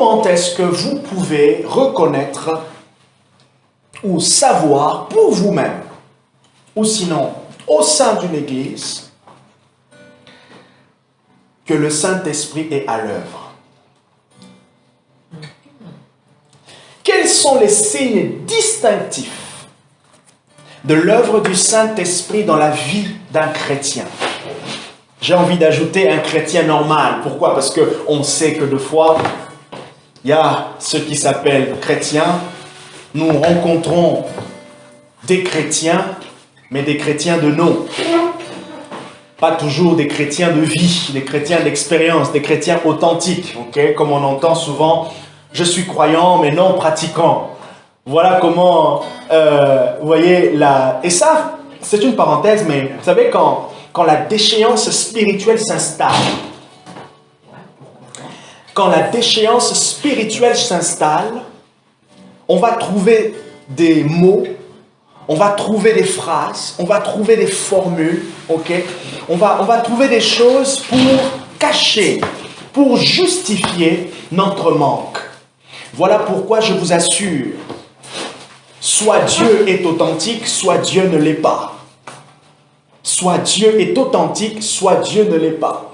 comment est-ce que vous pouvez reconnaître ou savoir pour vous-même, ou sinon au sein d'une église, que le Saint-Esprit est à l'œuvre? Quels sont les signes distinctifs de l'œuvre du Saint-Esprit dans la vie d'un chrétien? J'ai envie d'ajouter un chrétien normal. Pourquoi? Parce qu'on sait que des fois, il y a ceux qui s'appellent chrétiens. Nous rencontrons des chrétiens, mais des chrétiens de nom. Pas toujours des chrétiens de vie, des chrétiens d'expérience, des chrétiens authentiques. Okay? Comme on entend souvent, je suis croyant, mais non pratiquant. Voilà comment, vous voyez, et ça, c'est une parenthèse, mais vous savez, quand la déchéance spirituelle s'installe, on va trouver des mots, on va trouver des phrases, on va trouver des formules, ok? On va trouver des choses pour cacher, pour justifier notre manque. Voilà pourquoi je vous assure, soit Dieu est authentique, soit Dieu ne l'est pas. Soit Dieu est authentique, soit Dieu ne l'est pas.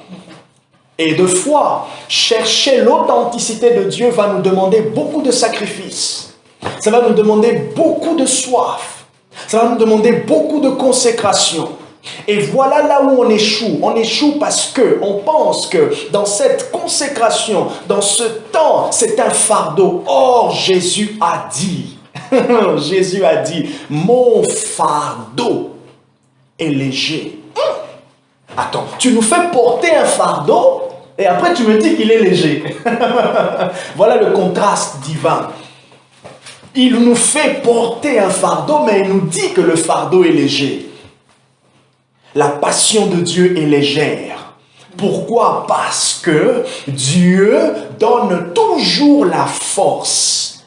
Et de fois, chercher l'authenticité de Dieu va nous demander beaucoup de sacrifices. Ça va nous demander beaucoup de soif. Ça va nous demander beaucoup de consécration. Et voilà là où on échoue. On échoue parce qu'on pense que dans cette consécration, dans ce temps, c'est un fardeau. Or, Jésus a dit, mon fardeau est léger. Attends, tu nous fais porter un fardeau et après tu me dis qu'il est léger. Voilà le contraste divin. Il nous fait porter un fardeau, mais il nous dit que le fardeau est léger. La passion de Dieu est légère. Pourquoi? Parce que Dieu donne toujours la force.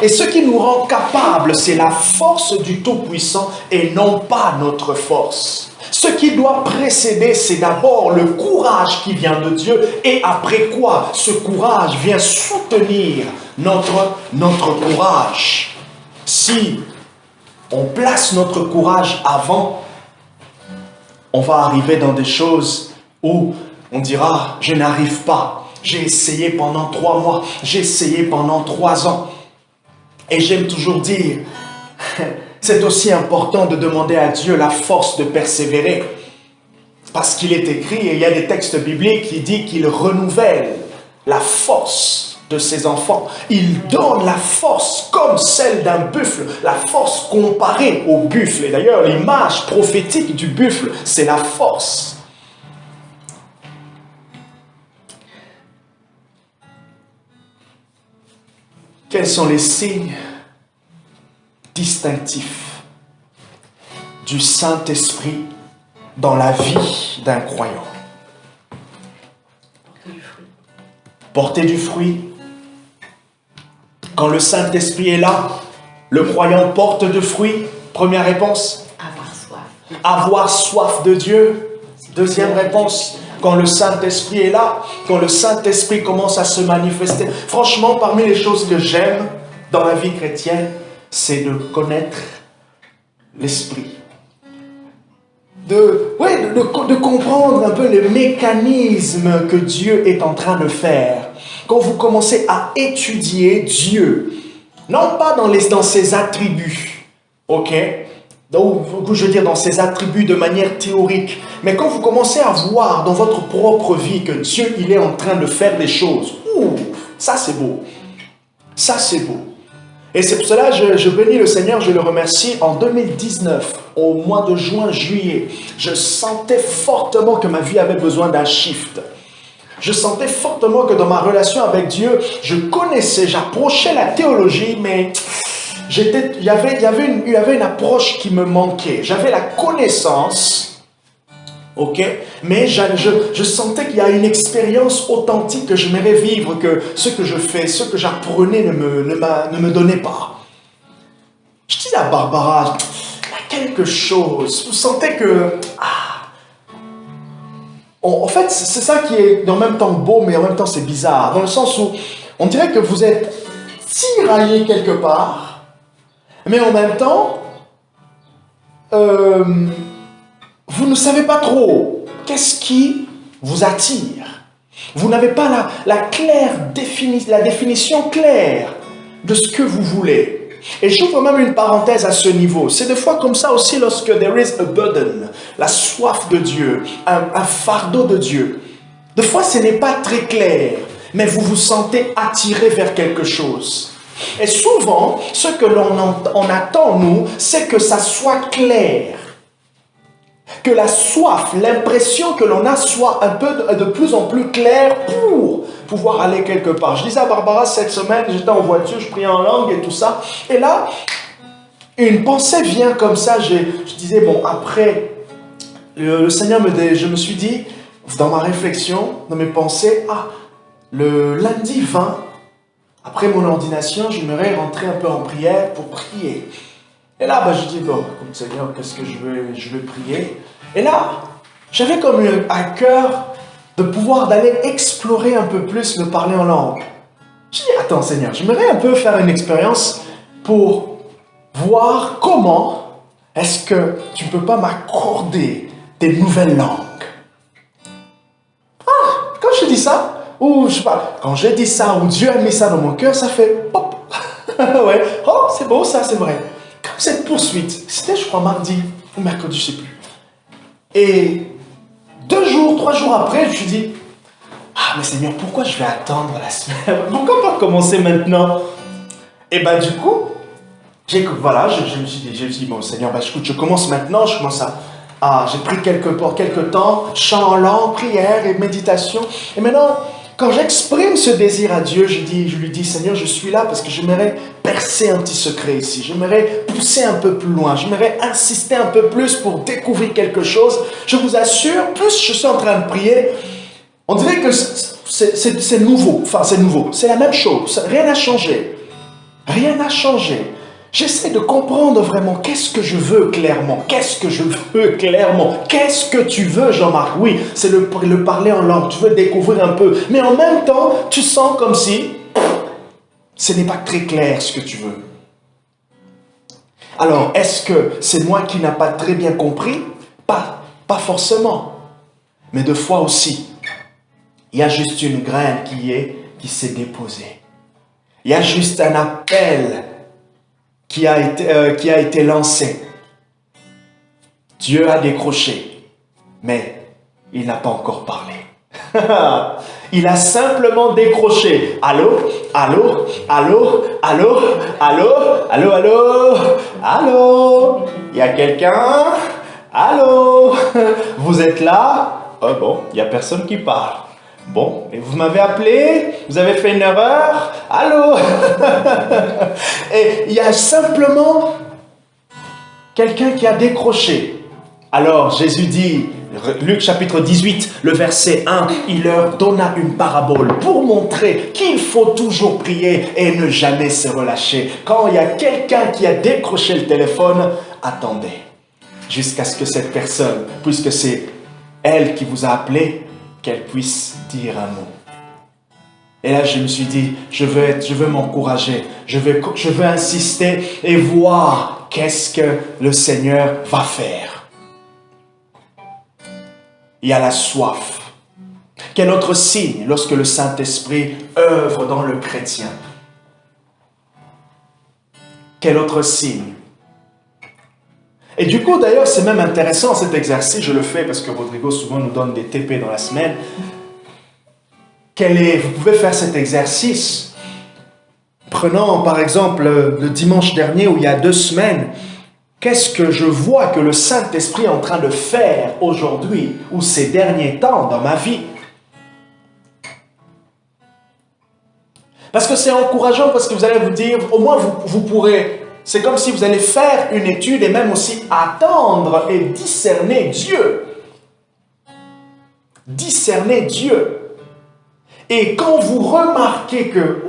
Et ce qui nous rend capables, c'est la force du Tout-Puissant et non pas notre force. Ce qui doit précéder, c'est d'abord le courage qui vient de Dieu et après quoi, ce courage vient soutenir notre courage. Si on place notre courage avant, on va arriver dans des choses où on dira, je n'arrive pas. J'ai essayé pendant 3 mois, j'ai essayé pendant 3 ans. Et j'aime toujours dire, c'est aussi important de demander à Dieu la force de persévérer. Parce qu'il est écrit, et il y a des textes bibliques qui disent qu'il renouvelle la force de ses enfants. Il donne la force comme celle d'un buffle, la force comparée au buffle. Et d'ailleurs, l'image prophétique du buffle, c'est la force. Quels sont les signes distinctifs du Saint-Esprit dans la vie d'un croyant? Porter du fruit. Quand le Saint-Esprit est là, le croyant porte du fruit. Première réponse. Avoir soif. Avoir soif de Dieu. Deuxième réponse. Quand le Saint-Esprit est là, quand le Saint-Esprit commence à se manifester. Franchement, parmi les choses que j'aime dans la vie chrétienne, c'est de connaître l'Esprit. De comprendre un peu les mécanismes que Dieu est en train de faire. Quand vous commencez à étudier Dieu, non pas dans ses attributs, ok? Donc, je veux dire dans ses attributs de manière théorique, mais quand vous commencez à voir dans votre propre vie que Dieu, il est en train de faire des choses, ça c'est beau. Ça c'est beau. Et c'est pour cela que je bénis le Seigneur, je le remercie. En 2019, au mois de juin, juillet, je sentais fortement que ma vie avait besoin d'un shift. Je sentais fortement que dans ma relation avec Dieu, je connaissais, j'approchais la théologie, mais il y avait une approche qui me manquait. J'avais la connaissance, ok, mais je sentais qu'il y a une expérience authentique que j'aimerais vivre, que ce que je fais, ce que j'apprenais ne me donnait pas. Je dis à Barbara, il y a quelque chose, vous sentez que... En fait, c'est ça qui est en même temps beau, mais en même temps c'est bizarre, dans le sens où On dirait que vous êtes tiraillé quelque part, mais en même temps, vous ne savez pas trop qu'est-ce qui vous attire. Vous n'avez pas la définition claire de ce que vous voulez. Et j'ouvre même une parenthèse à ce niveau. C'est des fois comme ça aussi lorsque there is a burden, la soif de Dieu, un fardeau de Dieu. Des fois, ce n'est pas très clair, mais vous vous sentez attiré vers quelque chose. Et souvent, ce que l'on attend, nous, c'est que ça soit clair. Que la soif, l'impression que l'on a soit un peu de plus en plus claire pour pouvoir aller quelque part. Je disais à Barbara cette semaine, j'étais en voiture, je priais en langue et tout ça. Et là, une pensée vient comme ça. Je disais, bon, après, le Seigneur je me suis dit, dans ma réflexion, dans mes pensées, le lundi 20, après mon ordination, j'aimerais rentrer un peu en prière pour prier. Et là, je dis, bon, comme Seigneur, qu'est-ce que je vais prier? Et là, j'avais comme à cœur de pouvoir d'aller explorer un peu plus le parler en langue. Je dis, attends Seigneur, j'aimerais un peu faire une expérience pour voir comment est-ce que tu ne peux pas m'accorder des nouvelles langues. Quand je dis ça, ou je sais pas, quand je dis ça, ou Dieu a mis ça dans mon cœur, ça fait pop. Ouais, oh, c'est beau ça, c'est vrai. Comme cette poursuite, c'était je crois mardi ou mercredi, je ne sais plus. Et 3 jours après, je me suis dit, mais Seigneur, pourquoi je vais attendre la semaine? Pourquoi pas commencer maintenant? Et du coup, je me suis dit, bon Seigneur, écoute, je commence maintenant, je commence j'ai pris quelques temps, chant en langue, prière et méditation. Et maintenant, quand j'exprime ce désir à Dieu, je lui dis, Seigneur, je suis là parce que j'aimerais percer un petit secret ici. J'aimerais pousser un peu plus loin. J'aimerais insister un peu plus pour découvrir quelque chose. Je vous assure, plus je suis en train de prier, on dirait que c'est nouveau. Enfin, c'est nouveau. C'est la même chose. Rien n'a changé. Rien n'a changé. J'essaie de comprendre vraiment qu'est-ce que je veux clairement. Qu'est-ce que je veux clairement? Qu'est-ce que tu veux, Jean-Marc? Oui, c'est le parler en langue. Tu veux découvrir un peu. Mais en même temps, tu sens comme si ce n'est pas très clair ce que tu veux. Alors, est-ce que c'est moi qui n'ai pas très bien compris? Pas forcément. Mais des fois aussi, il y a juste une graine qui s'est déposée. Il y a juste un appel qui a été lancé. Dieu a décroché, mais il n'a pas encore parlé. Il a simplement décroché. Allô? Allô? Allô? Allô? Allô? Allô? Allô? Allô? Il y a quelqu'un? Allô? Vous êtes là? Bon, il n'y a personne qui parle. Bon, et vous m'avez appelé? Vous avez fait une erreur? Allô? Et il y a simplement quelqu'un qui a décroché. Alors Jésus dit, Luc chapitre 18, le verset 1, il leur donna une parabole pour montrer qu'il faut toujours prier et ne jamais se relâcher. Quand il y a quelqu'un qui a décroché le téléphone, attendez jusqu'à ce que cette personne, puisque c'est elle qui vous a appelé, qu'elle puisse dire un mot. Et là, je me suis dit, je veux m'encourager, je veux insister et voir qu'est-ce que le Seigneur va faire. Il y a la soif. Quel autre signe lorsque le Saint-Esprit œuvre dans le chrétien? Quel autre signe? Et du coup, d'ailleurs, c'est même intéressant cet exercice, je le fais parce que Rodrigo souvent nous donne des TP dans la semaine. Vous pouvez faire cet exercice. Prenons par exemple le dimanche dernier ou il y a 2 semaines. Qu'est-ce que je vois que le Saint-Esprit est en train de faire aujourd'hui ou ces derniers temps dans ma vie? Parce que c'est encourageant, parce que vous allez vous dire, au moins vous pourrez, c'est comme si vous allez faire une étude et même aussi attendre et discerner Dieu. Discerner Dieu. Et quand vous remarquez que,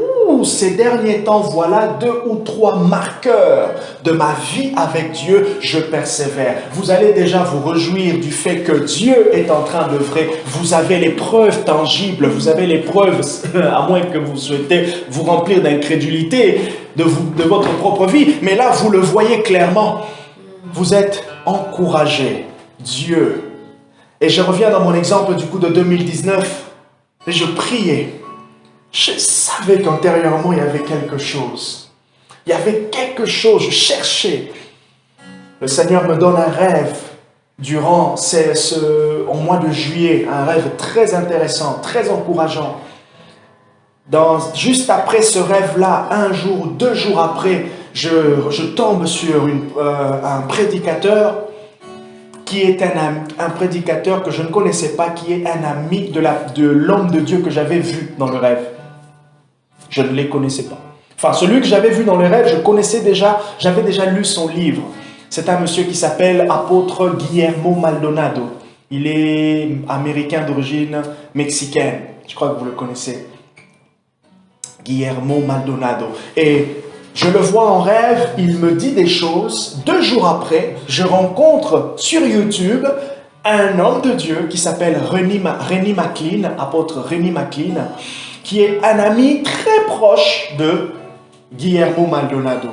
ces derniers temps, voilà 2 ou 3 marqueurs de ma vie avec Dieu, je persévère. Vous allez déjà vous réjouir du fait que Dieu est en train d'œuvrer. Vous avez les preuves tangibles, vous avez les preuves, à moins que vous souhaitez vous remplir d'incrédulité de votre propre vie. Mais là, vous le voyez clairement. Vous êtes encouragé. Dieu. Et je reviens dans mon exemple du coup de 2019. Je priais. Je savais qu'intérieurement, il y avait quelque chose. Il y avait quelque chose, je cherchais. Le Seigneur me donne un rêve durant au mois de juillet, un rêve très intéressant, très encourageant. Juste après ce rêve-là, 1 jour, 2 jours après, je tombe sur un prédicateur qui est un prédicateur que je ne connaissais pas, qui est un ami de l'homme de Dieu que j'avais vu dans le rêve. Je ne les connaissais pas. Enfin, celui que j'avais vu dans le rêve, j'avais déjà lu son livre. C'est un monsieur qui s'appelle apôtre Guillermo Maldonado. Il est américain d'origine mexicaine. Je crois que vous le connaissez. Guillermo Maldonado. Et je le vois en rêve, il me dit des choses. 2 jours après, je rencontre sur YouTube un homme de Dieu qui s'appelle Rennie McLean, apôtre Rennie McLean, qui est un ami très proche de Guillermo Maldonado.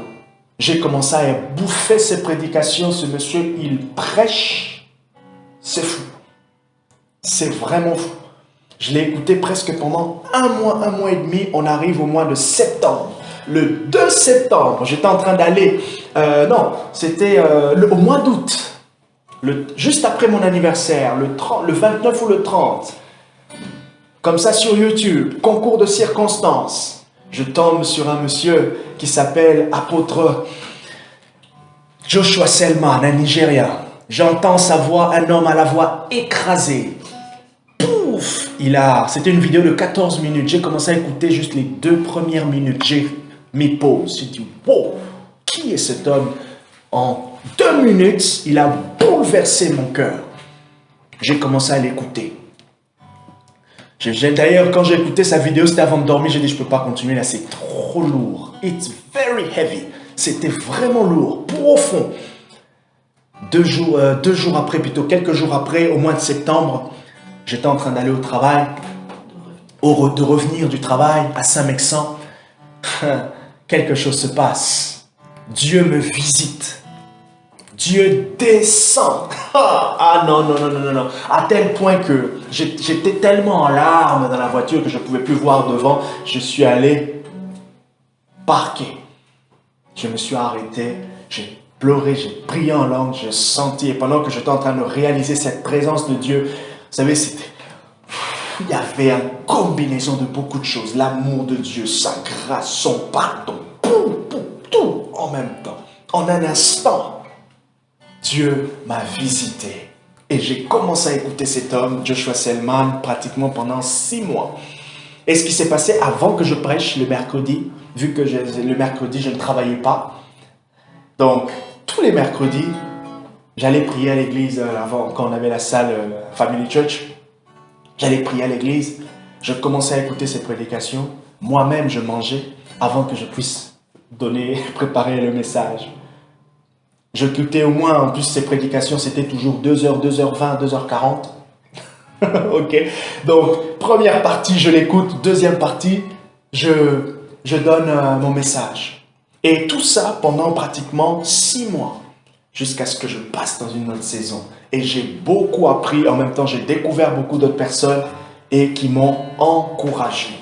J'ai commencé à bouffer ses prédications. Ce monsieur, il prêche. C'est fou. C'est vraiment fou. Je l'ai écouté presque pendant 1 mois et demi. On arrive au mois de septembre. Le 2 septembre, j'étais en train d'aller... c'était au mois d'août. Juste après mon anniversaire, le 29 ou le 30. Comme ça sur YouTube, concours de circonstances. Je tombe sur un monsieur qui s'appelle apôtre Joshua Selman, un Nigérien. J'entends sa voix, un homme à la voix écrasée. Pouf! C'était une vidéo de 14 minutes. J'ai commencé à écouter juste les 2 premières minutes. J'ai mis pause. J'ai dit, wow! Qui est cet homme? En 2 minutes, il a bouleversé mon cœur. J'ai commencé à l'écouter. D'ailleurs, quand j'ai écouté sa vidéo, c'était avant de dormir, j'ai dit, je ne peux pas continuer là, c'est trop lourd. It's very heavy. C'était vraiment lourd, profond. 2 jours après, plutôt quelques jours après, au mois de septembre, j'étais en train d'aller au travail, de revenir du travail à Saint-Mexan. Quelque chose se passe. Dieu me visite. Dieu descend. Ah non. À tel point que j'étais tellement en larmes dans la voiture que je ne pouvais plus voir devant. Je suis allé parquer. Je me suis arrêté. J'ai pleuré, j'ai prié en langue, j'ai senti. Et pendant que j'étais en train de réaliser cette présence de Dieu, vous savez, il y avait une combinaison de beaucoup de choses. L'amour de Dieu, sa grâce, son pardon. Tout en même temps. En un instant. Dieu m'a visité et j'ai commencé à écouter cet homme, Joshua Selman, pratiquement pendant 6 mois. Et ce qui s'est passé avant que je prêche le mercredi, vu que le mercredi, je ne travaillais pas. Donc, tous les mercredis, j'allais prier à l'église avant, quand on avait la salle Family Church. J'allais prier à l'église, je commençais à écouter ses prédications. Moi-même, je mangeais avant que je puisse préparer le message. Je écoutais au moins, en plus ces prédications, c'était toujours 2h, 2h20, 2h40. Ok. Donc, première partie, je l'écoute. Deuxième partie, je donne mon message. Et tout ça pendant pratiquement 6 mois, jusqu'à ce que je passe dans une autre saison. Et j'ai beaucoup appris. En même temps, j'ai découvert beaucoup d'autres personnes et qui m'ont encouragé.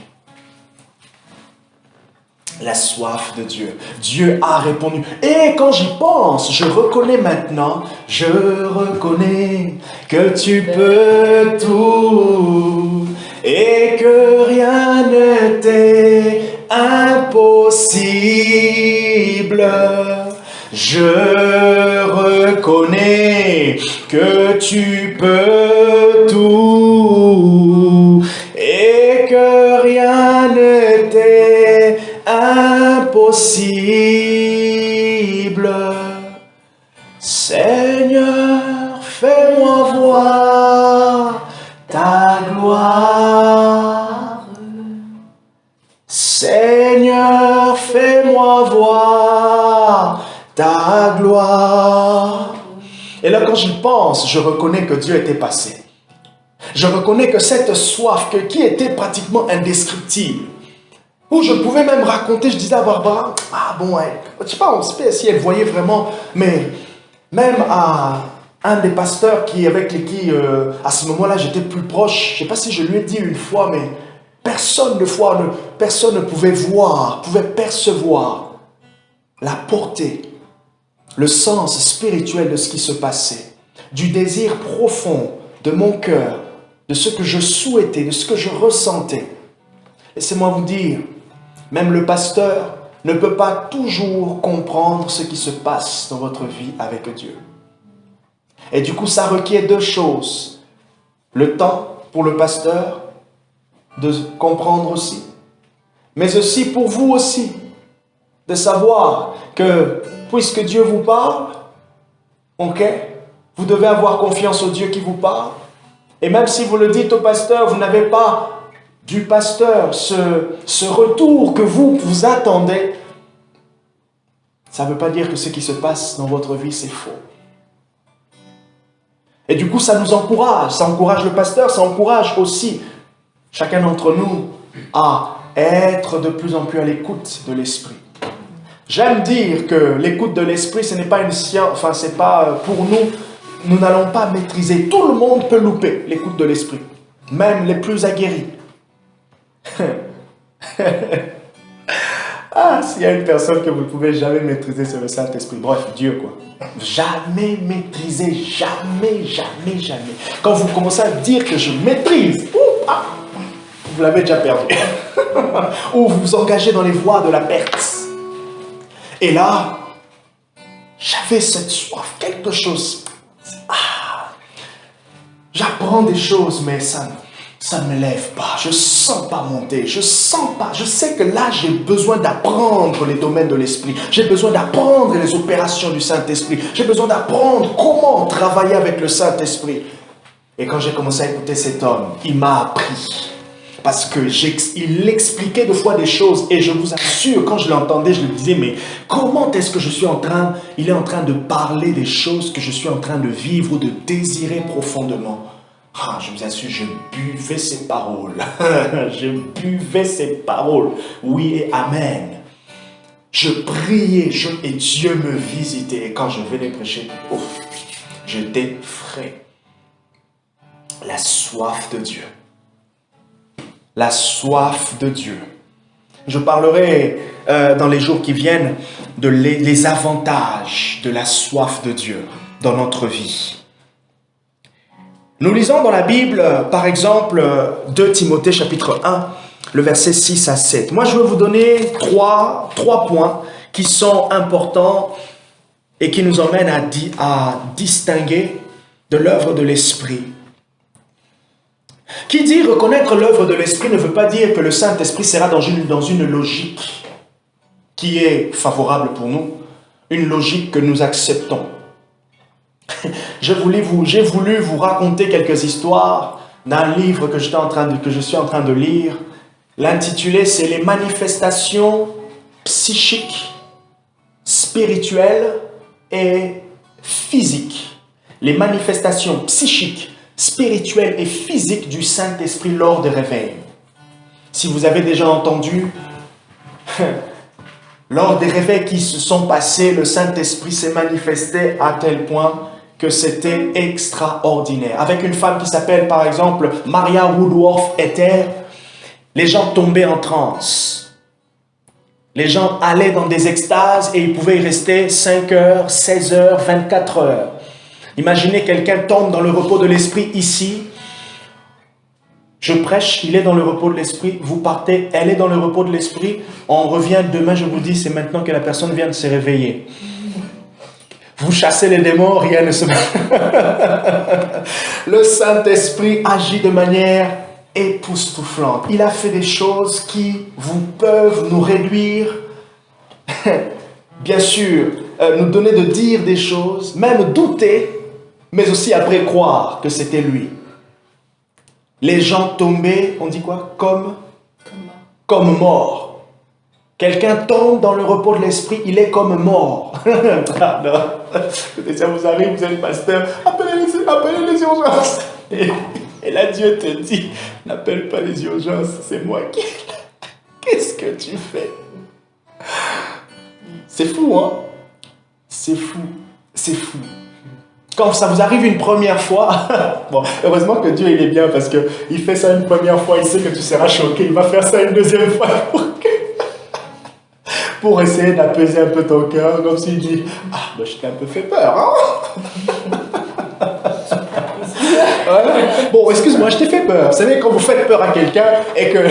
La soif de Dieu. Dieu a répondu. Et quand j'y pense, je reconnais maintenant, je reconnais que tu peux tout et que rien ne t'est impossible. Je reconnais que tu peux tout et que rien ne t'est impossible. Seigneur, fais-moi voir ta gloire. Seigneur, fais-moi voir ta gloire. Et là, quand j'y pense, je reconnais que Dieu était passé. Je reconnais que cette soif, qui était pratiquement indescriptible, où je pouvais même raconter, je disais à Barbara, ah bon, je ne sais pas si elle voyait vraiment, mais même à un des pasteurs avec qui, à ce moment-là, j'étais plus proche, je ne sais pas si je lui ai dit une fois, mais personne ne pouvait voir, pouvait percevoir la portée, le sens spirituel de ce qui se passait, du désir profond de mon cœur, de ce que je souhaitais, de ce que je ressentais. Laissez-moi vous dire, même le pasteur ne peut pas toujours comprendre ce qui se passe dans votre vie avec Dieu. Et du coup, ça requiert deux choses. Le temps pour le pasteur de comprendre aussi, mais aussi pour vous aussi, de savoir que puisque Dieu vous parle, ok, vous devez avoir confiance au Dieu qui vous parle. Et même si vous le dites au pasteur, vous n'avez pas du pasteur ce retour que vous attendez, ça ne veut pas dire que ce qui se passe dans votre vie, c'est faux. Et du coup, ça nous encourage. Ça encourage le pasteur, ça encourage aussi chacun d'entre nous à être de plus en plus à l'écoute de l'esprit. J'aime dire que l'écoute de l'esprit, ce n'est pas une science, enfin, c'est pas pour nous, nous n'allons pas maîtriser. Tout le monde peut louper l'écoute de l'esprit, même les plus aguerris. Ah, s'il y a une personne que vous ne pouvez jamais maîtriser, c'est le Saint-Esprit. Bref, Dieu, quoi. Jamais maîtriser, jamais, jamais, jamais. Quand vous commencez à dire que je maîtrise, vous l'avez déjà perdu. Ou vous vous engagez dans les voies de la perte. Et là, j'avais cette soif, quelque chose. J'apprends des choses, mais ça ne me lève pas. Je ne sens pas monter. Je sens pas. Je sais que là, j'ai besoin d'apprendre les domaines de l'esprit. J'ai besoin d'apprendre les opérations du Saint-Esprit. J'ai besoin d'apprendre comment travailler avec le Saint-Esprit. Et quand j'ai commencé à écouter cet homme, il m'a appris. Parce qu'il expliquait deux fois des choses. Et je vous assure, quand je l'entendais, je le disais, mais comment est-ce que il est en train de parler des choses que je suis en train de vivre ou de désirer profondément. Je vous assure, je buvais ces paroles. Je buvais ces paroles. Oui et amen. Je priais et Dieu me visitait. Et quand je venais prêcher, j'étais frais. La soif de Dieu. La soif de Dieu. Je parlerai dans les jours qui viennent les avantages de la soif de Dieu dans notre vie. Nous lisons dans la Bible, par exemple, 2 Timothée chapitre 1, le verset 6 à 7. Moi, je vais vous donner trois points qui sont importants et qui nous emmènent à distinguer de l'œuvre de l'Esprit. Qui dit reconnaître l'œuvre de l'Esprit ne veut pas dire que le Saint-Esprit sera dans une logique qui est favorable pour nous, une logique que nous acceptons. J'ai voulu vous raconter quelques histoires d'un livre que je suis en train de lire. L'intitulé, c'est « Les manifestations psychiques, spirituelles et physiques ». Les manifestations psychiques, spirituelles et physiques du Saint-Esprit lors des réveils. Si vous avez déjà entendu, lors des réveils qui se sont passés, le Saint-Esprit s'est manifesté à tel point que c'était extraordinaire. Avec une femme qui s'appelle par exemple Maria Woodworth Ether, les gens tombaient en transe. Les gens allaient dans des extases et ils pouvaient y rester 5 heures, 16 heures, 24 heures. Imaginez quelqu'un tombe dans le repos de l'esprit ici. Je prêche, il est dans le repos de l'esprit. Vous partez, elle est dans le repos de l'esprit. On revient demain, je vous dis, c'est maintenant que la personne vient de se réveiller. Vous chassez les démons, rien ne se passe. Le Saint-Esprit agit de manière époustouflante. Il a fait des choses qui peuvent nous réduire, bien sûr, nous donner de dire des choses, même douter, mais aussi après croire que c'était lui. Les gens tombaient, on dit quoi? Comme morts. Quelqu'un tombe dans le repos de l'esprit, il est comme mort. Ah non. Écoutez, ça vous arrive, vous êtes pasteur, appelez les urgences. Et là, Dieu te dit, n'appelle pas les urgences, c'est moi qui... Qu'est-ce que tu fais? C'est fou, hein? C'est fou, c'est fou. Quand ça vous arrive une première fois, bon, heureusement que Dieu il est bien parce qu'il fait ça une première fois, il sait que tu seras choqué, il va faire ça une deuxième fois pour essayer d'apaiser un peu ton cœur, comme s'il dit, ah, ben, je t'ai un peu fait peur, hein? Ouais. Bon, excuse-moi, je t'ai fait peur. Vous savez, quand vous faites peur à quelqu'un et que...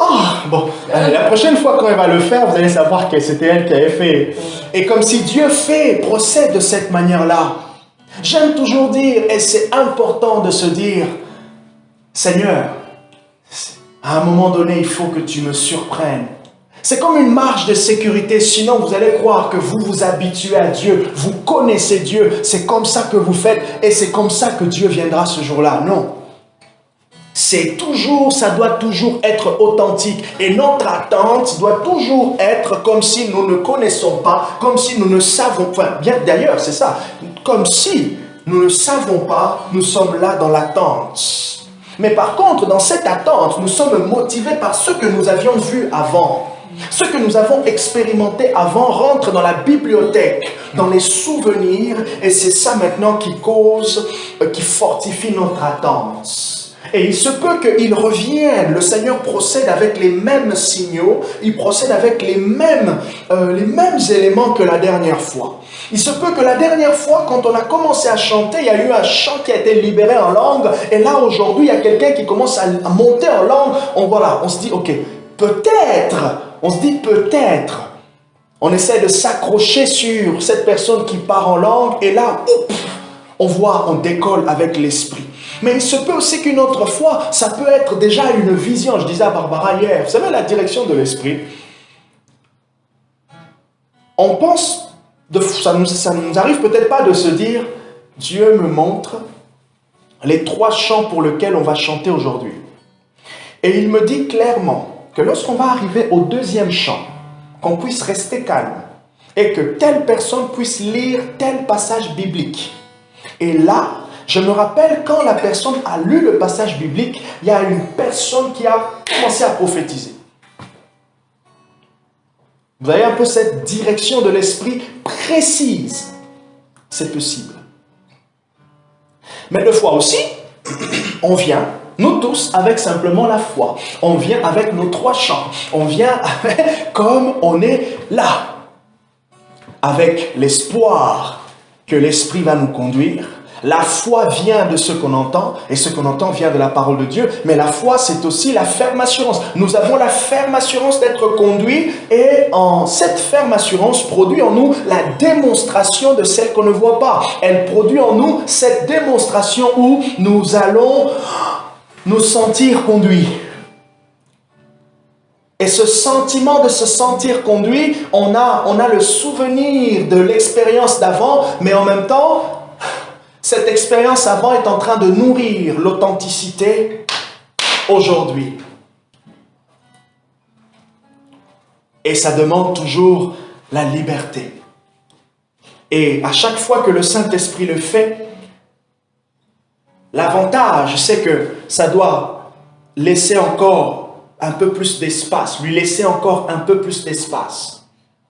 Oh, bon, la prochaine fois quand elle va le faire, vous allez savoir que c'était elle qui avait fait. Et comme si Dieu procède de cette manière-là. J'aime toujours dire, et c'est important de se dire, Seigneur, à un moment donné, il faut que tu me surprennes. C'est comme une marge de sécurité, sinon vous allez croire que vous vous habituez à Dieu, vous connaissez Dieu, c'est comme ça que vous faites et c'est comme ça que Dieu viendra ce jour-là. Non. Ça doit toujours être authentique et notre attente doit toujours être comme si nous ne connaissons pas, comme si nous ne savons pas. Bien d'ailleurs, c'est ça, comme si nous ne savons pas, nous sommes là dans l'attente. Mais par contre, dans cette attente, nous sommes motivés par ce que nous avions vu avant. Ce que nous avons expérimenté avant rentre dans la bibliothèque, dans les souvenirs, et c'est ça maintenant qui fortifie notre attente. Et il se peut qu'il revienne, le Seigneur procède avec les mêmes signaux, il procède avec les mêmes éléments que la dernière fois. Il se peut que la dernière fois, quand on a commencé à chanter, il y a eu un chant qui a été libéré en langue, et là aujourd'hui, il y a quelqu'un qui commence à monter en langue, on se dit, ok, peut-être, on essaie de s'accrocher sur cette personne qui part en langue, et là, on décolle avec l'esprit. Mais il se peut aussi qu'une autre fois, ça peut être déjà une vision. Je disais à Barbara hier, vous savez, la direction de l'esprit, on pense, ça nous arrive peut-être pas de se dire, Dieu me montre les 3 chants pour lesquels on va chanter aujourd'hui. Et il me dit clairement que lorsqu'on va arriver au 2e chant, qu'on puisse rester calme et que telle personne puisse lire tel passage biblique. Et là, je me rappelle quand la personne a lu le passage biblique, il y a une personne qui a commencé à prophétiser. Vous avez un peu cette direction de l'esprit précise. C'est possible. Mais des fois aussi, on vient, nous tous, avec simplement la foi. On vient avec nos 3 chants. On vient comme on est là. Avec l'espoir que l'esprit va nous conduire. La foi vient de ce qu'on entend, et ce qu'on entend vient de la parole de Dieu, mais la foi, c'est aussi la ferme assurance. Nous avons la ferme assurance d'être conduits, et cette ferme assurance produit en nous la démonstration de celle qu'on ne voit pas. Elle produit en nous cette démonstration où nous allons nous sentir conduits. Et ce sentiment de se sentir conduit, on a le souvenir de l'expérience d'avant, mais en même temps, cette expérience avant est en train de nourrir l'authenticité aujourd'hui. Et ça demande toujours la liberté. Et à chaque fois que le Saint-Esprit le fait, l'avantage, c'est que ça doit laisser encore un peu plus d'espace, lui laisser encore un peu plus d'espace,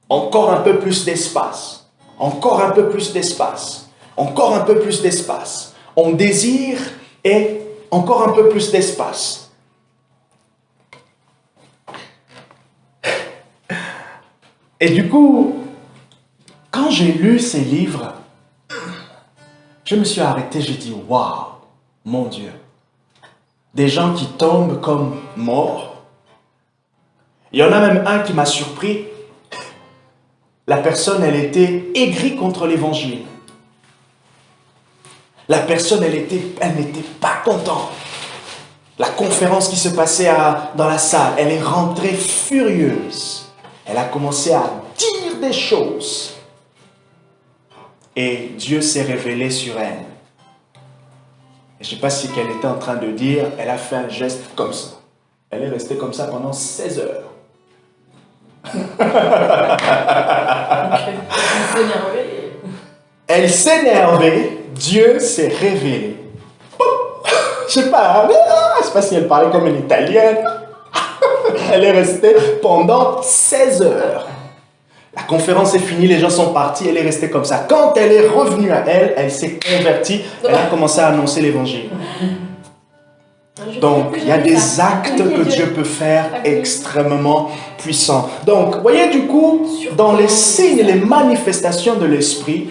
encore un peu plus d'espace, encore un peu plus d'espace. Encore un peu plus d'espace. On désire et encore un peu plus d'espace. Et du coup, quand j'ai lu ces livres, je me suis arrêté, j'ai dit, waouh, mon Dieu. Des gens qui tombent comme morts. Il y en a même un qui m'a surpris. La personne, elle était aigrie contre l'évangile. La personne, elle n'était pas contente. La conférence qui se passait dans la salle, elle est rentrée furieuse. Elle a commencé à dire des choses. Et Dieu s'est révélé sur elle. Et je ne sais pas ce qu'elle était en train de dire, elle a fait un geste comme ça. Elle est restée comme ça pendant 16 heures. Elle s'énervait, Dieu s'est révélé. Je sais pas, je sais pas si elle parlait comme une Italienne. Elle est restée pendant 16 heures. La conférence est finie, les gens sont partis, elle est restée comme ça. Quand elle est revenue à elle, elle s'est convertie, elle a commencé à annoncer l'évangile. Donc, il y a des actes que Dieu peut faire extrêmement puissants. Donc, vous voyez du coup, dans les signes et les manifestations de l'Esprit,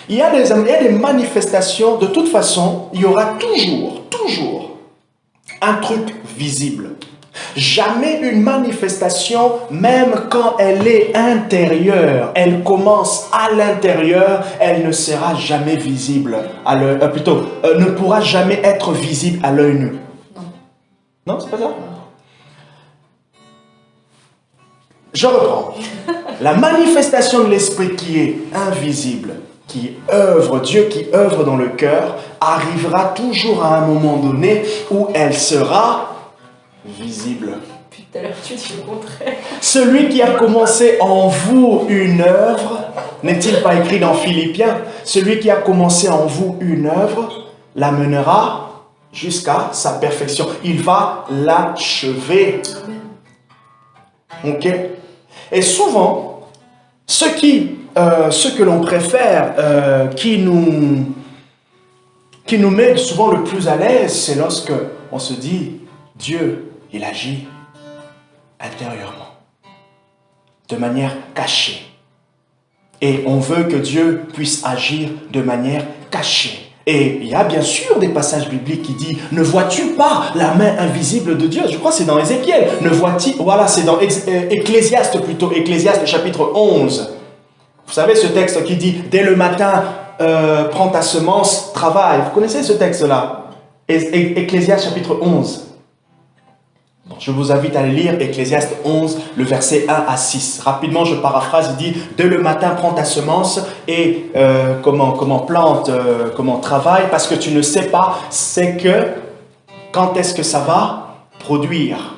il y a des manifestations, de toute façon, il y aura toujours un truc visible. Jamais une manifestation, même quand elle est intérieure, elle commence à l'intérieur, elle ne sera jamais visible à l'œil, ne pourra jamais être visible à l'œil nu. Non, c'est pas ça? Je reprends. La manifestation de l'Esprit qui est invisible, qui œuvre, Dieu qui œuvre dans le cœur, arrivera toujours à un moment donné où elle sera visible. Puis tout à l'heure, tu dis le contraire. Celui qui a commencé en vous une œuvre, n'est-il pas écrit dans Philippiens? Celui qui a commencé en vous une œuvre, la mènera jusqu'à sa perfection. Il va l'achever. Ok? Et souvent, ce que l'on préfère, qui nous met souvent le plus à l'aise, c'est lorsque on se dit, Dieu, il agit intérieurement, de manière cachée. Et on veut que Dieu puisse agir de manière cachée. Et il y a bien sûr des passages bibliques qui disent « Ne vois-tu pas la main invisible de Dieu ?» Je crois que c'est dans Ézéchiel. Ne vois-tu... Voilà, c'est dans Ecclésiaste plutôt. Ecclésiaste chapitre 11. Vous savez ce texte qui dit « Dès le matin, prends ta semence, travaille. » Vous connaissez ce texte-là? Ecclésiaste chapitre 11. Bon, je vous invite à lire Ecclésiaste 11, le verset 1 à 6. Rapidement, je paraphrase, il dit « Dès le matin, prends ta semence et comment plante, comment travaille, parce que tu ne sais pas, c'est que quand est-ce que ça va produire. »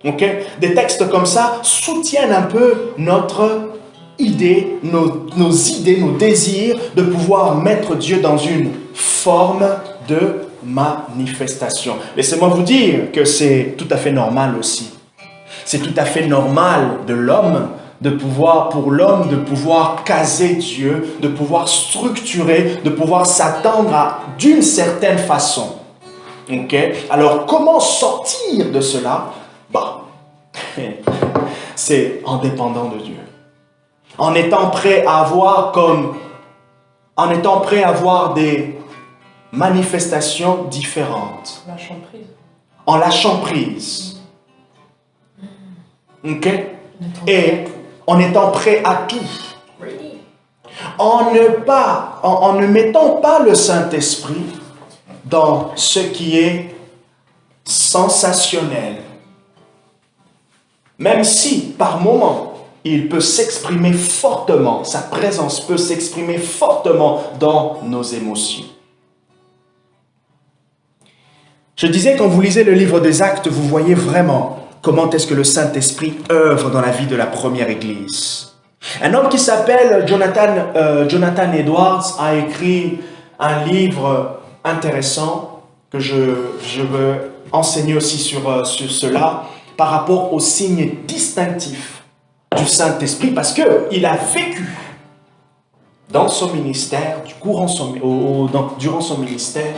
Ok? Des textes comme ça soutiennent un peu notre idée, nos idées, nos désirs de pouvoir mettre Dieu dans une forme de manifestation. Laissez-moi vous dire que c'est tout à fait normal aussi. C'est tout à fait normal de l'homme, pour l'homme de pouvoir caser Dieu, de pouvoir structurer, de pouvoir s'attendre d'une certaine façon. Ok? Alors, comment sortir de cela? C'est en dépendant de Dieu. En étant prêt à avoir des manifestations différentes. Lâchant prise. En lâchant prise. Ok? Et en étant prêt à tout. En ne mettant pas le Saint-Esprit dans ce qui est sensationnel. Même si, par moments, il peut s'exprimer fortement, sa présence peut s'exprimer fortement dans nos émotions. Je disais, quand vous lisez le livre des Actes, vous voyez vraiment comment est-ce que le Saint-Esprit œuvre dans la vie de la première Église. Un homme qui s'appelle Jonathan Edwards a écrit un livre intéressant que je veux enseigner aussi sur cela par rapport aux signes distinctifs du Saint-Esprit parce qu'il a vécu dans son ministère, durant son ministère,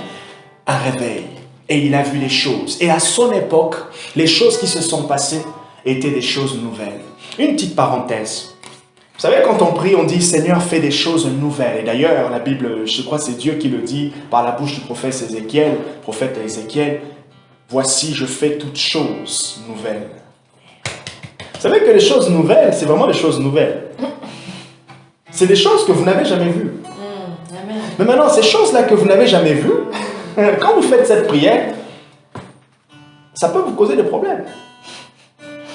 un réveil. Et il a vu les choses. Et à son époque, les choses qui se sont passées étaient des choses nouvelles. Une petite parenthèse. Vous savez, quand on prie, on dit « Seigneur, fais des choses nouvelles ». Et d'ailleurs, la Bible, je crois que c'est Dieu qui le dit par la bouche du prophète Ézéchiel. « Voici, je fais toutes choses nouvelles ». Vous savez que les choses nouvelles, c'est vraiment des choses nouvelles. C'est des choses que vous n'avez jamais vues. Mais maintenant, ces choses-là que vous n'avez jamais vues, quand vous faites cette prière, ça peut vous causer des problèmes.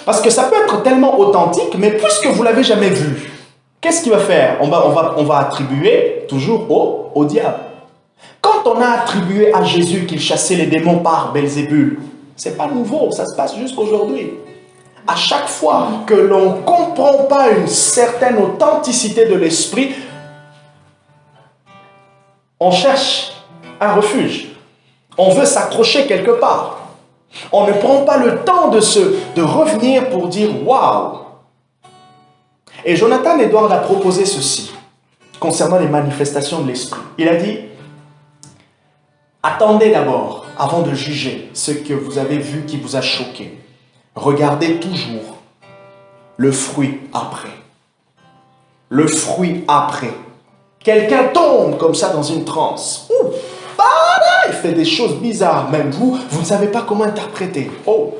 Parce que ça peut être tellement authentique, mais puisque vous ne l'avez jamais vu, qu'est-ce qu'il va faire? On va attribuer toujours au diable. Quand on a attribué à Jésus qu'il chassait les démons par Belzébul, ce n'est pas nouveau, ça se passe jusqu'aujourd'hui. À chaque fois que l'on ne comprend pas une certaine authenticité de l'esprit, on cherche un refuge. On veut s'accrocher quelque part. On ne prend pas le temps de revenir pour dire « Waouh !» Et Jonathan Edwards a proposé ceci concernant les manifestations de l'esprit. Il a dit « Attendez d'abord, avant de juger ce que vous avez vu qui vous a choqué. Regardez toujours le fruit après. Le fruit après. » Quelqu'un tombe comme ça dans une transe. Ouh, il fait des choses bizarres. Même vous ne savez pas comment interpréter. Oh,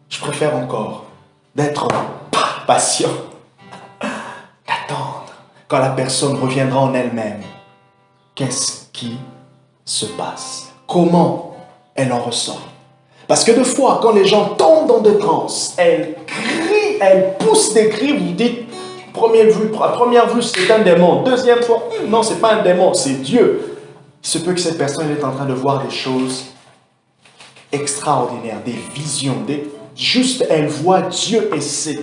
je préfère encore d'être patient, d'attendre quand la personne reviendra en elle-même. Qu'est-ce qui se passe? Comment elle en ressort? Parce que des fois, quand les gens tombent dans des transes, elles crient, elles poussent des cris, vous dites, première vue, c'est un démon. Deuxième fois, non, ce n'est pas un démon, c'est Dieu. Il se peut que cette personne est en train de voir des choses extraordinaires, des visions. Juste, elle voit Dieu et c'est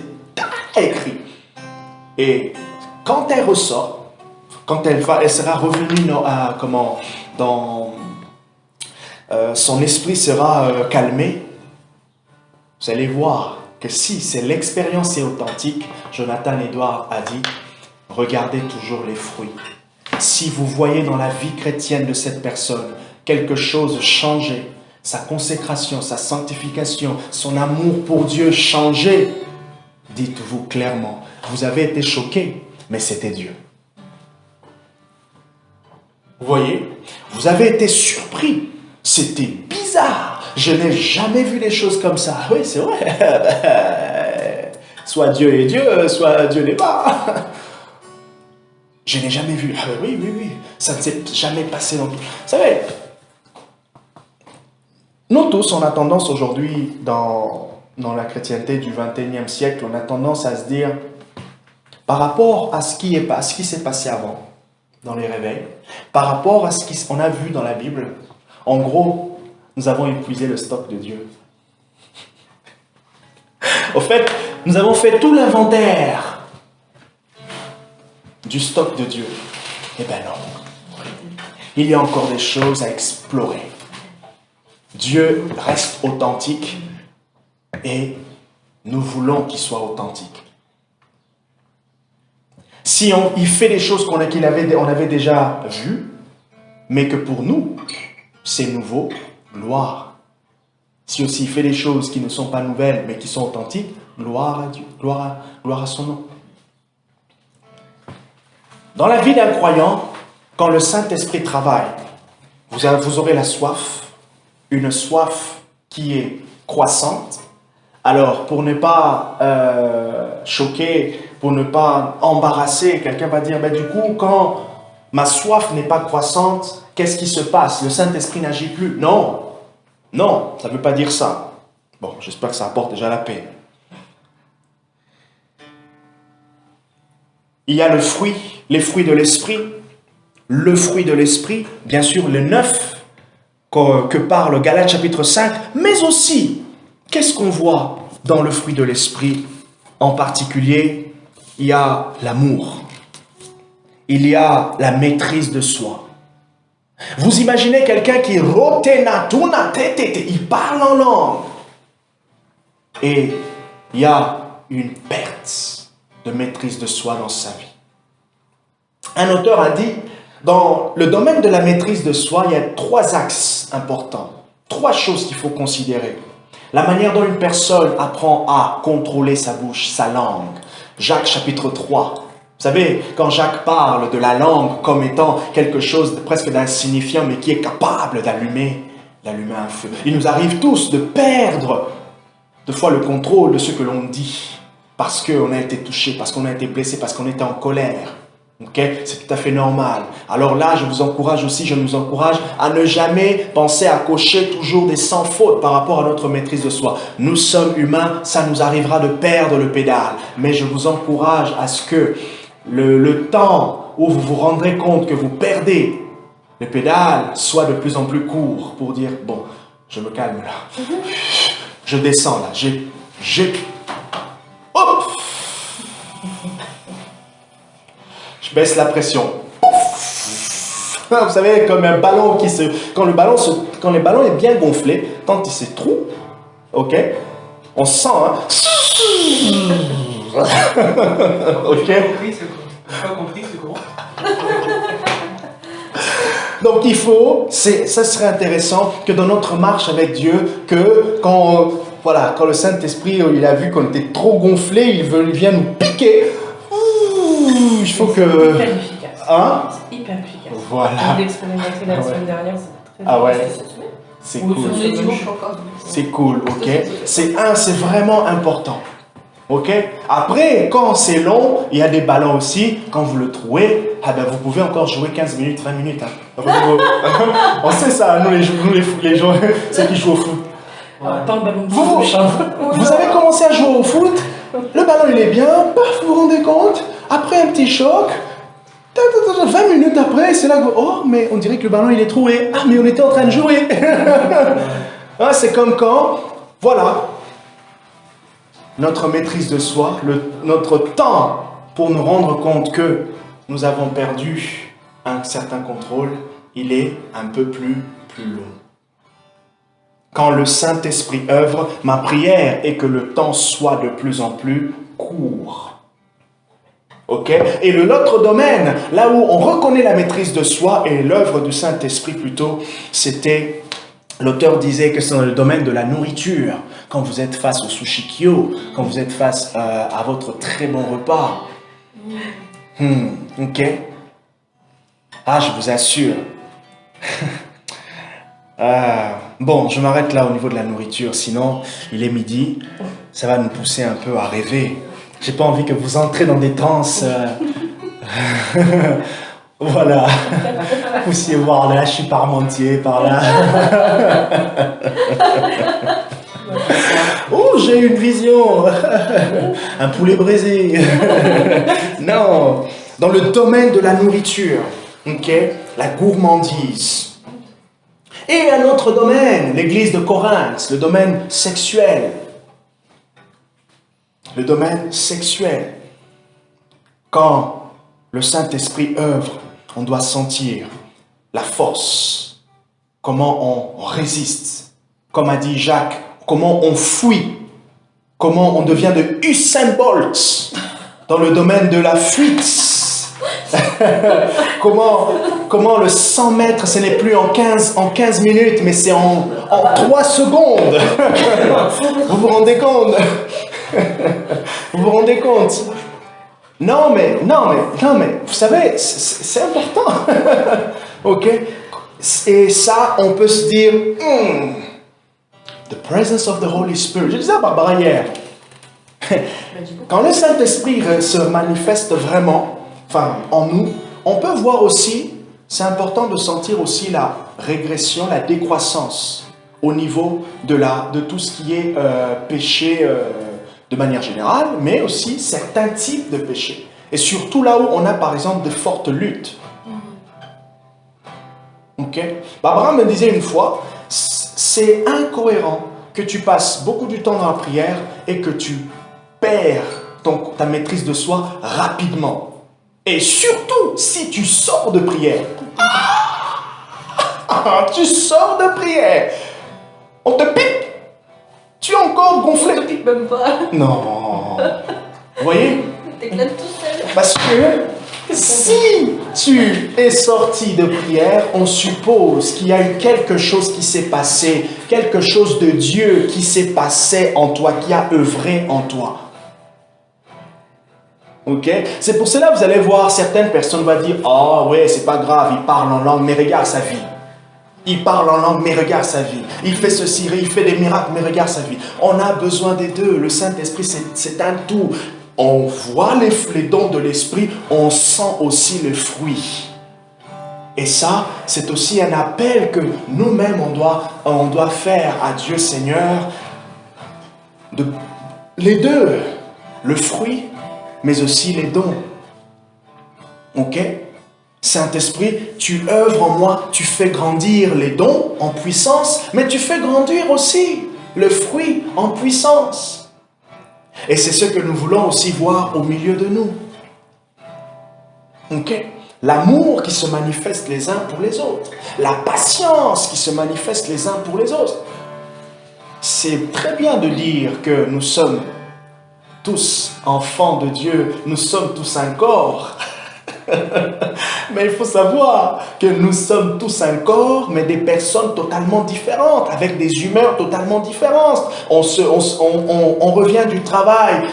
écrit. Et quand elle ressort, quand elle sera revenue son esprit sera calmé, vous allez voir que si c'est l'expérience est authentique, Jonathan Edwards a dit, regardez toujours les fruits. Si vous voyez dans la vie chrétienne de cette personne quelque chose changer, sa consécration, sa sanctification, son amour pour Dieu changer, dites-vous clairement, vous avez été choqué, mais c'était Dieu. Vous voyez, vous avez été surpris, c'était bizarre. Je n'ai jamais vu des choses comme ça. Oui, c'est vrai. Soit Dieu est Dieu, soit Dieu n'est pas. Je n'ai jamais vu. Oui. Ça ne s'est jamais passé dans tout. Vous savez, nous tous, on a tendance aujourd'hui, dans la chrétienté du 21e siècle, on a tendance à se dire, par rapport à ce qui s'est passé avant, dans les réveils, par rapport à ce qu'on a vu dans la Bible, en gros, nous avons épuisé le stock de Dieu. Au fait, nous avons fait tout l'inventaire du stock de Dieu. Eh bien non. Il y a encore des choses à explorer. Dieu reste authentique et nous voulons qu'il soit authentique. Si il fait des choses qu'on avait déjà vues, mais que pour nous, c'est nouveau, gloire. Si aussi il fait des choses qui ne sont pas nouvelles, mais qui sont authentiques, gloire à Dieu, gloire à son nom. Dans la vie d'un croyant, quand le Saint-Esprit travaille, vous aurez la soif, une soif qui est croissante. Alors, pour ne pas choquer, pour ne pas embarrasser, quelqu'un va dire, du coup, quand ma soif n'est pas croissante, qu'est-ce qui se passe? Le Saint-Esprit n'agit plus. Non, ça ne veut pas dire ça. Bon, j'espère que ça apporte déjà la paix. Il y a les fruits de l'esprit. Le fruit de l'esprit, bien sûr, le 9 que parle Galates chapitre 5, mais aussi, qu'est-ce qu'on voit dans le fruit de l'esprit? En particulier, il y a l'amour. Il y a la maîtrise de soi. Vous imaginez quelqu'un qui il parle en langue. Et il y a une perte de maîtrise de soi dans sa vie. Un auteur a dit, dans le domaine de la maîtrise de soi, il y a 3 axes importants. 3 choses qu'il faut considérer. La manière dont une personne apprend à contrôler sa bouche, sa langue. Jacques chapitre 3. Vous savez, quand Jacques parle de la langue comme étant quelque chose de presque d'insignifiant, mais qui est capable d'allumer un feu. Il nous arrive tous de perdre, de fois, le contrôle de ce que l'on dit, parce qu'on a été touché, parce qu'on a été blessé, parce qu'on était en colère. Okay? C'est tout à fait normal. Alors là, je nous encourage à ne jamais penser à cocher toujours des sans fautes par rapport à notre maîtrise de soi. Nous sommes humains, ça nous arrivera de perdre le pédale. Mais je vous encourage à ce que le temps où vous vous rendrez compte que vous perdez le pédale soit de plus en plus court pour dire, bon, je me calme là. Je descends là, Hop! Je baisse la pression. Vous savez, comme un ballon qui se... Quand le ballon est bien gonflé, quand il se trouve, ok, on sent, hein. Ok. Pas compris ce courant. Donc il faut, ça serait intéressant que dans notre marche avec Dieu, que quand le Saint-Esprit, il a vu qu'on était trop gonflé, il vient nous piquer. Il faut que... C'est hyper efficace. Hein? C'est hyper efficace. Voilà. On l'a expérimenté la semaine dernière, c'est très Ah ouais. efficace cette semaine. C'est Ou cool. sur les dimanches encore. C'est cool, ok? C'est vraiment important. Ok? Après, quand c'est long, il y a des ballons aussi. Quand vous le trouvez, vous pouvez encore jouer 15 minutes, 20 minutes. Hein. On sait ça, nous les gens, ceux qui jouent au foot. Pas un ballon de Vous avez commencé à jouer au foot, le ballon il est bien, paf, vous vous rendez compte, après un petit choc, 20 minutes après, c'est là que mais on dirait que le ballon il est troué. Ah, mais on était en train de jouer. C'est comme quand, voilà, notre maîtrise de soi, notre temps pour nous rendre compte que nous avons perdu un certain contrôle, il est un peu plus long. Quand le Saint-Esprit œuvre, ma prière est que le temps soit de plus en plus court. Ok? Et l'autre domaine, là où on reconnaît la maîtrise de soi et l'œuvre du Saint-Esprit plutôt, c'était, l'auteur disait que c'est dans le domaine de la nourriture. Quand vous êtes face au sushi kyo, quand vous êtes face à votre très bon repas. Ok? Ah, je vous assure. Bon, je m'arrête là au niveau de la nourriture, sinon il est midi, ça va nous pousser un peu à rêver. J'ai pas envie que vous entrez dans des transes. Voilà. Vous puissiez voir là, je suis parmentier par là. Oh, j'ai une vision. Un poulet braisé. Non, dans le domaine de la nourriture, ok, la gourmandise. Et un autre domaine, l'église de Corinthe, le domaine sexuel. Le domaine sexuel. Quand le Saint-Esprit œuvre, on doit sentir la force. Comment on résiste. Comme a dit Jacques, comment on fuit. Comment on devient de Usain Bolt dans le domaine de la fuite. Comment le 100 mètres, ce n'est plus en 15 minutes, mais c'est en 3 secondes. Vous vous rendez compte? Vous vous rendez compte? Non mais, vous savez, c'est important. Ok? Et ça, on peut se dire, the presence of the Holy Spirit. Je disais à Barbara hier, quand le Saint-Esprit se manifeste vraiment, en nous, on peut voir aussi, c'est important de sentir aussi la régression, la décroissance au niveau de tout ce qui est péché de manière générale, mais aussi certains types de péchés. Et surtout là où on a par exemple de fortes luttes. Ok? Barbara me disait une fois, c'est incohérent que tu passes beaucoup du temps dans la prière et que tu perds ta maîtrise de soi rapidement. Et surtout, si tu sors de prière. Tu sors de prière. On te pique. Tu es encore gonflé. On te pique même pas. Non. Vous voyez? T'éclates tout seul. Parce que si tu es sorti de prière, on suppose qu'il y a eu quelque chose qui s'est passé, quelque chose de Dieu qui s'est passé en toi, qui a œuvré en toi. Ok? C'est pour cela que vous allez voir certaines personnes vont dire, oh ouais, c'est pas grave, il parle en langue, mais regarde sa vie. Il parle en langue, mais regarde sa vie. Il fait ceci, il fait des miracles, mais regarde sa vie. On a besoin des deux. Le Saint-Esprit, c'est un tout. On voit les dons de l'Esprit, on sent aussi les fruits. Et ça, c'est aussi un appel que nous-mêmes, on doit faire à Dieu Seigneur. Les deux, le fruit, mais aussi les dons. Ok? Saint-Esprit, tu œuvres en moi, tu fais grandir les dons en puissance, mais tu fais grandir aussi le fruit en puissance. Et c'est ce que nous voulons aussi voir au milieu de nous. Ok? L'amour qui se manifeste les uns pour les autres. La patience qui se manifeste les uns pour les autres. C'est très bien de dire que nous sommes tous enfants de Dieu, nous sommes tous un corps. Mais il faut savoir que nous sommes tous un corps, mais des personnes totalement différentes, avec des humeurs totalement différentes. On revient du travail,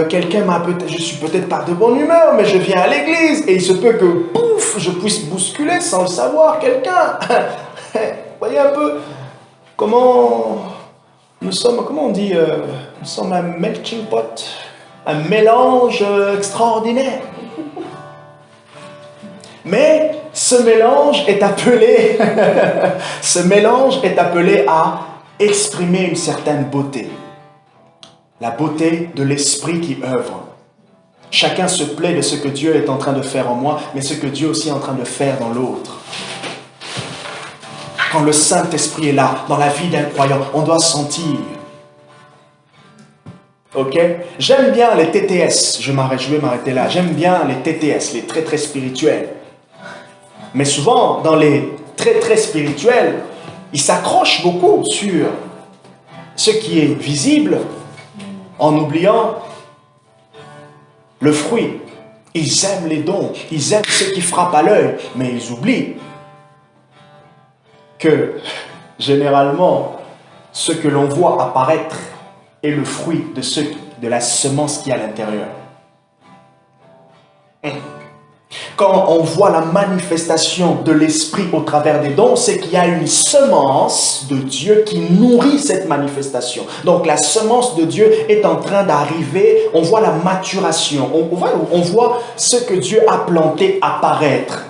quelqu'un m'a peut-être, je suis peut-être pas de bonne humeur, mais je viens à l'église et il se peut que, pouf, je puisse bousculer sans le savoir quelqu'un. Voyez un peu comment nous sommes, comment on dit, nous sommes un melting pot, un mélange extraordinaire. Mais ce mélange est appelé, ce mélange est appelé à exprimer une certaine beauté. La beauté de l'esprit qui œuvre. Chacun se plaît de ce que Dieu est en train de faire en moi, mais ce que Dieu aussi est en train de faire dans l'autre. Quand le Saint-Esprit est là, dans la vie d'un croyant, on doit sentir. Ok? J'aime bien les TTS, je vais m'arrêter là. J'aime bien les TTS, les très très spirituels. Mais souvent, dans les très très spirituels, ils s'accrochent beaucoup sur ce qui est visible en oubliant le fruit. Ils aiment les dons, ils aiment ce qui frappe à l'œil, mais ils oublient que généralement, ce que l'on voit apparaître est le fruit de la semence qui est à l'intérieur. Quand on voit la manifestation de l'esprit au travers des dons, c'est qu'il y a une semence de Dieu qui nourrit cette manifestation. Donc la semence de Dieu est en train d'arriver, on voit la maturation, on voit ce que Dieu a planté apparaître.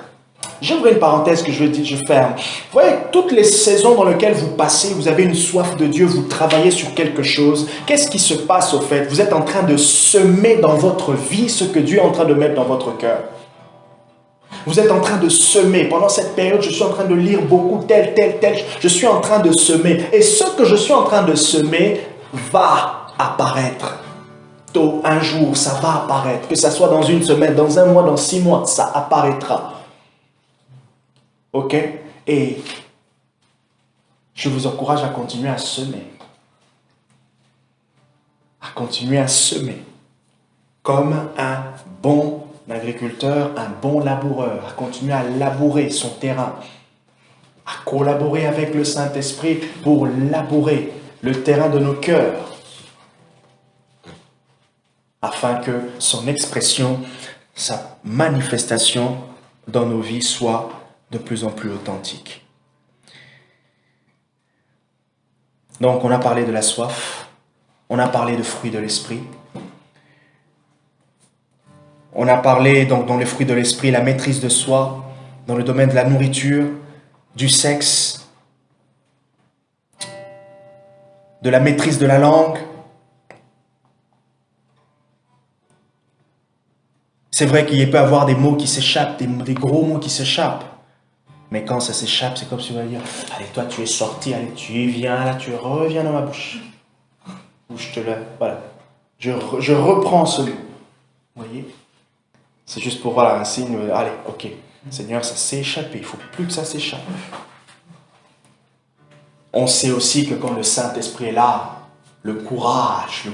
J'ouvre une parenthèse que je ferme. Vous voyez, toutes les saisons dans lesquelles vous passez, vous avez une soif de Dieu, vous travaillez sur quelque chose. Qu'est-ce qui se passe au fait? Vous êtes en train de semer dans votre vie ce que Dieu est en train de mettre dans votre cœur. Vous êtes en train de semer. Pendant cette période, je suis en train de lire beaucoup, tel. Je suis en train de semer. Et ce que je suis en train de semer va apparaître. Tôt, un jour, ça va apparaître. Que ça soit dans une semaine, dans un mois, dans 6 mois, ça apparaîtra. Ok? Et je vous encourage à continuer à semer. À continuer à semer. Comme un bon agriculteur, un bon laboureur, à continuer à labourer son terrain, à collaborer avec le Saint-Esprit pour labourer le terrain de nos cœurs, afin que son expression, sa manifestation dans nos vies soit de plus en plus authentique. Donc on a parlé de la soif, on a parlé de fruits de l'esprit. On a parlé donc dans les fruits de l'esprit, la maîtrise de soi, dans le domaine de la nourriture, du sexe, de la maîtrise de la langue. C'est vrai qu'il peut y avoir des mots qui s'échappent, des gros mots qui s'échappent. Mais quand ça s'échappe, c'est comme si on va dire « Allez, toi, tu es sorti, allez, tu viens là, tu reviens dans ma bouche. » Bouge-te-le, voilà. Je reprends ce mot. Vous voyez ? C'est juste pour voir un signe, allez, ok, Seigneur, ça s'est échappé, il ne faut plus que ça s'échappe. On sait aussi que quand le Saint-Esprit est là, le courage.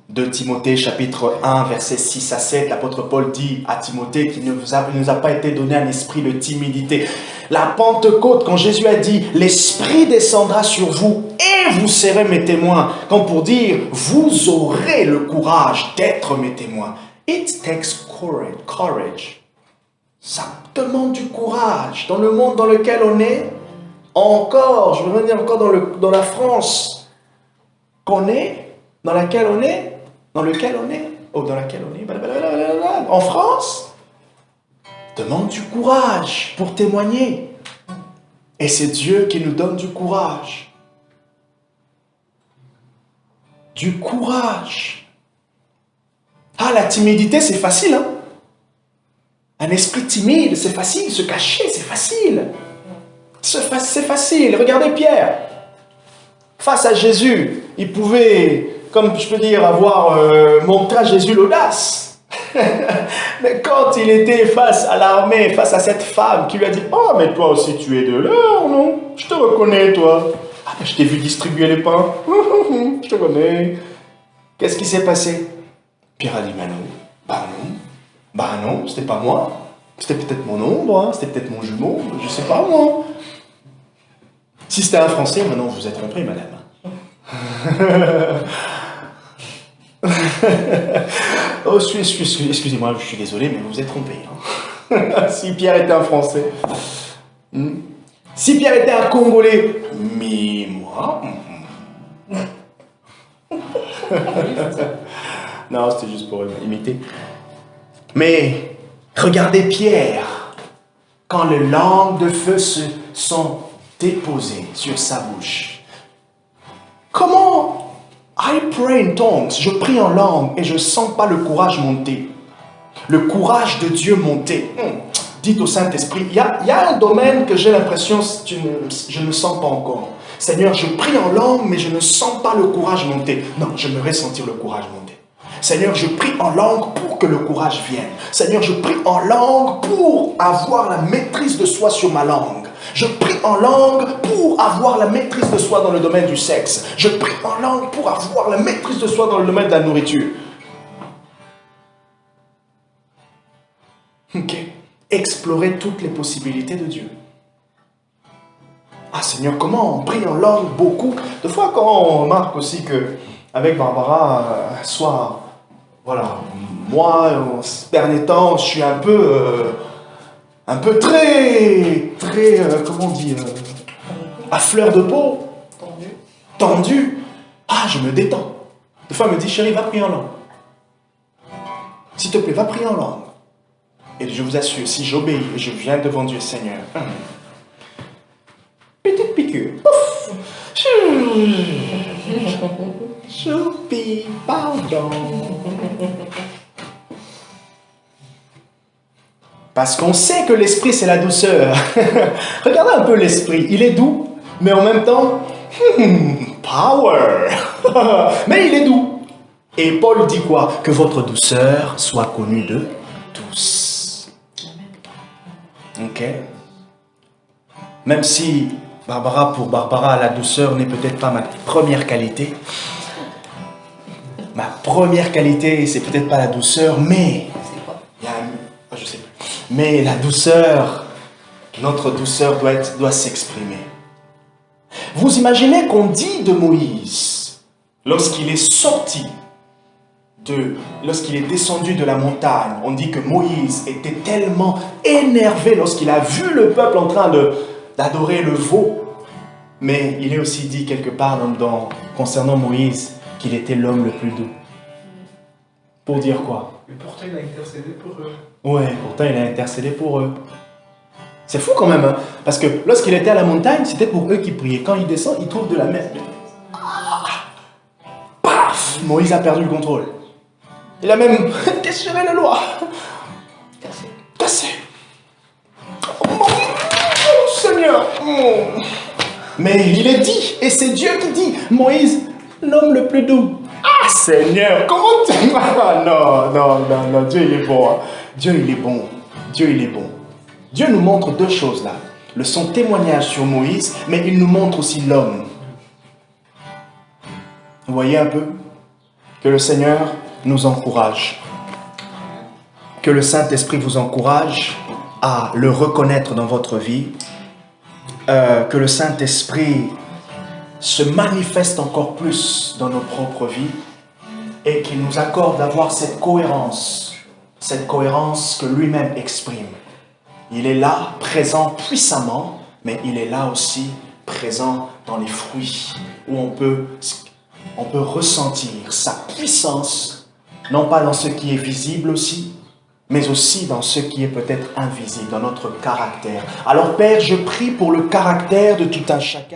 2 Timothée chapitre 1, versets 6 à 7, l'apôtre Paul dit à Timothée qu'il ne nous a pas été donné un esprit de timidité. La Pentecôte, quand Jésus a dit « L'Esprit descendra sur vous et vous serez mes témoins », comme pour dire « Vous aurez le courage d'être mes témoins ». It takes courage. Ça demande du courage. Dans le monde dans lequel on est, encore, je veux dire encore dans la France qu'on est, dans laquelle on est, en France, demande du courage pour témoigner. Et c'est Dieu qui nous donne du courage. Du courage. Ah, la timidité, c'est facile, hein? Un esprit timide, c'est facile. Se cacher, c'est facile. C'est facile. Regardez Pierre. face à Jésus, il pouvait, comme je peux dire, avoir montré à Jésus l'audace. Mais quand il était face à l'armée, face à cette femme qui lui a dit « Oh, mais toi aussi tu es de l'heure, non? Je te reconnais, toi. Ah, mais je t'ai vu distribuer les pains. Je te connais. » Qu'est-ce qui s'est passé? Pierre a dit « Mais non, bah non, c'était pas moi. C'était peut-être mon ombre, hein, c'était peut-être mon jumeau, je sais pas moi. » Si c'était un Français, maintenant vous êtes trompé, madame. Oh, excusez-moi, je suis désolé, mais vous vous êtes trompé. Hein. Si Pierre était un Français. Si Pierre était un Congolais. Mais moi. Non, c'était juste pour imiter. Mais regardez Pierre. Quand les langues de feu se sont déposées sur sa bouche. Comment? I pray in tongues, je prie en langue et je ne sens pas le courage monter. Le courage de Dieu monter. Dites au Saint-Esprit, il y a un domaine que j'ai l'impression je ne sens pas encore. Seigneur, je prie en langue, mais je ne sens pas le courage monter. Non, j'aimerais sentir le courage monter. Seigneur, je prie en langue pour que le courage vienne. Seigneur, je prie en langue pour avoir la maîtrise de soi sur ma langue. Je prie en langue pour avoir la maîtrise de soi dans le domaine du sexe. Je prie en langue pour avoir la maîtrise de soi dans le domaine de la nourriture. Ok. Explorer toutes les possibilités de Dieu. Ah Seigneur, comment on prie en langue beaucoup. Des fois, quand on remarque aussi que avec Barbara, soit, voilà, moi, ces derniers temps, je suis un peu très, comment on dit, à fleur de peau, tendu. Ah, je me détends. Des fois, elle me dit, chérie, va prier en langue. S'il te plaît, va prier en langue. Et je vous assure, si j'obéis et je viens devant Dieu, Seigneur, petite piqûre, pouf, choupi, pardon. Parce qu'on sait que l'esprit, c'est la douceur. Regardez un peu l'esprit. Il est doux, mais en même temps, power. Mais il est doux. Et Paul dit quoi? Que votre douceur soit connue de tous. Ok? Même si, pour Barbara, la douceur n'est peut-être pas ma première qualité. Ma première qualité, c'est peut-être pas la douceur, mais... je sais plus. Mais la douceur, notre douceur doit s'exprimer. Vous imaginez qu'on dit de Moïse, lorsqu'il est sorti, lorsqu'il est descendu de la montagne, on dit que Moïse était tellement énervé lorsqu'il a vu le peuple en train d'adorer le veau. Mais il est aussi dit quelque part concernant Moïse qu'il était l'homme le plus doux. Pour dire quoi? Mais pourtant, il a intercédé pour eux. Ouais, pourtant il a intercédé pour eux. C'est fou quand même, hein? Parce que lorsqu'il était à la montagne, c'était pour eux qui priaient. Quand il descend, il trouve de la mer. Paf! Moïse a perdu le contrôle. Il a même déchiré le loi. Cassé. Oh, Seigneur. Mais il est dit, et c'est Dieu qui dit, Moïse, l'homme le plus doux. Ah Seigneur, comment tu... Non, Dieu il est bon. Hein. Dieu il est bon. Dieu nous montre deux choses là. Son témoignage sur Moïse, mais il nous montre aussi l'homme. Vous voyez un peu? Que le Seigneur nous encourage. Que le Saint-Esprit vous encourage à le reconnaître dans votre vie. Que le Saint-Esprit se manifeste encore plus dans nos propres vies et qu'il nous accorde d'avoir cette cohérence que lui-même exprime. Il est là, présent puissamment, mais il est là aussi, présent dans les fruits, où on peut ressentir sa puissance, non pas dans ce qui est visible aussi, mais aussi dans ce qui est peut-être invisible, dans notre caractère. Alors Père, je prie pour le caractère de tout un chacun.